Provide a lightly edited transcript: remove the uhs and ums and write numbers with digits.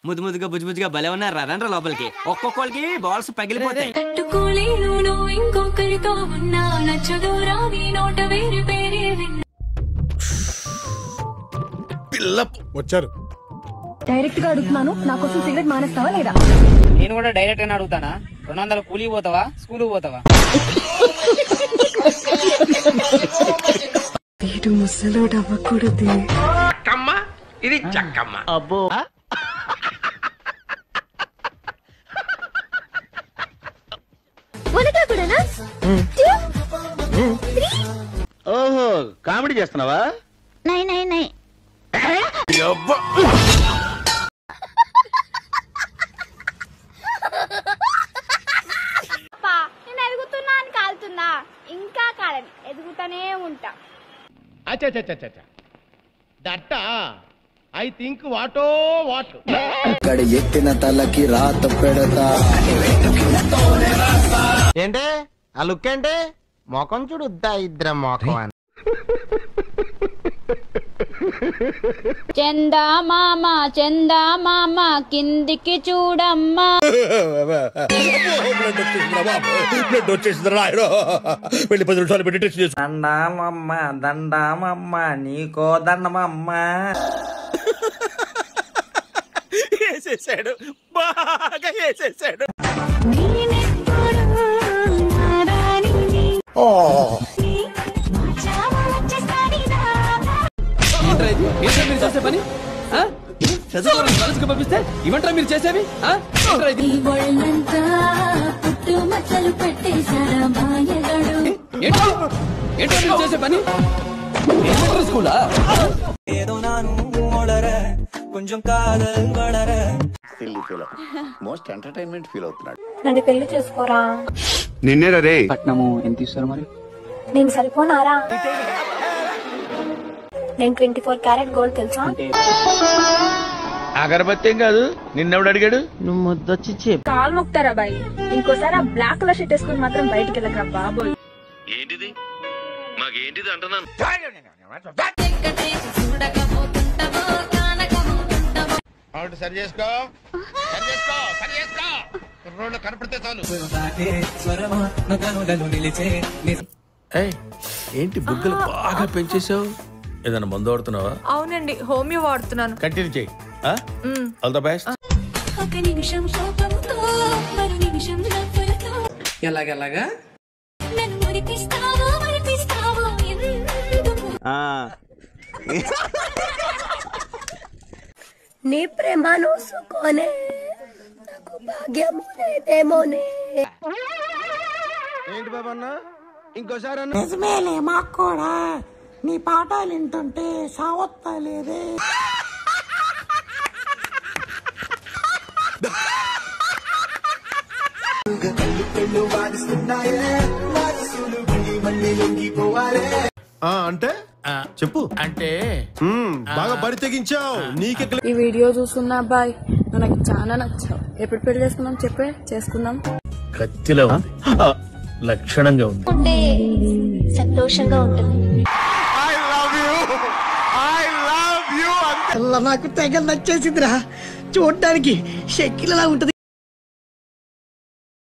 ముద్దు ముద్దుగా బుజ్జు బుజ్జుగా భలే ఉన్నారు రండ్రా లోపలికి ఒక్కొక్కరికి బాల్స్ పగిలిపోతాయి వచ్చారు డైరెక్ట్ గా అడుగుతున్నాను నా కోసం సిగరెట్ మానేస్తావా లేదా? నేను కూడా డైరెక్ట్ గా అడుగుతానా 200 కూలీ పోతావా స్కూల్ పోతావా? వీడు ముసలోడు అవ్వకూడదు. ఇది చక్కమ్మ అబ్బో ఓహో కామెడీ చేస్తున్నావా? నేను ఎదుగుతున్నా అని కాలుతున్నా ఇంకా కాలని ఎదుగుతానే ఉంటా. దట్టా ఐ థింక్ వాటో వాట్ ఇక్కడ ఎత్తిన తలకి రాత పెడతా. ఏంటే ఆ లుక్ ఏంటి? మొఖం చూడుద్దా ఇద్దరు మొఖం అని. చందా మామ కిందికి చూడమ్మా. బ్లడ్ వచ్చేసిందిరా వెళ్ళి 10 నిమిషాలు పెట్టి టెస్ట్ చేసు. దండామమ్మ నీకో దండమమ్మ. వేసేసాడు బాగా వేసేసాడు. మీరు చేసే పని చదువు పంపిస్తే ఇవంటరా మీరు చేసేవి? ఏంటో మీరు చేసే పని స్కూలా? కొంచెం కాదల్ వడర మోస్ట్ ఎంటర్టైన్మెంట్ ఫీల్ అవుతున్నాడు. నన్ను పెళ్లి చేసుకోరా? నిన్నేరా రే. పట్నము ఎంత ఇస్తారు మరి? నేను సరిపోనారా? నేను 24 క్యారెట్ గోల్డ్ తెలుసా? అగరబత్తి ఏం కాదు నిన్నెవడు అడిగాడు? నువ్వు ముద్దొచ్చి కాలు మొక్తారా బాయ్? ఇంకోసారి ఆ బ్లాక్ కలర్ షర్ట్ వేసుకుని మాత్రం బయటికి వెళ్ళకరా బాబోయ్. ఏంటిది మాకేంటిది అంటున్నాను. సరి చేసుకో రోడ్లు కనపడితే చాలు. ఏంటి బుగ్గలు బాగా పెంచేసావు? ఏదైనా మందు వాడుతున్నావా? అవునండి హోమియో వాడుతున్నాను. కంటిన్యూ చేయి. All the best. ఎలాగెలాగా నీ ప్రేమ నోసుకోనే నాకు భాగ్యము లేదేమోనే. ఏంటి బాబన్నా ఇంకోసారి నిజమేలే మాకు కూడా నీ పాఠాలు వింటుంటే సావత్తా లేదే. అంటే చెప్పు. అంటే బాగా బరి తెగించావు. నీకెక్కడ ఈ వీడియో చూస్తున్నా అబ్బాయి నాకు చాలా నచ్చావు. ఎప్పుడు పెళ్లి చేసుకుందాం చెప్పే చేసుకుందాం. కత్తిలో ఉంది లక్షణంగా ఉంది. సంతోషంగా ఉంటుంది. నాకు తెగ నచ్చేసిందిరా. చూడటానికి షెక్కిలా ఉంటది.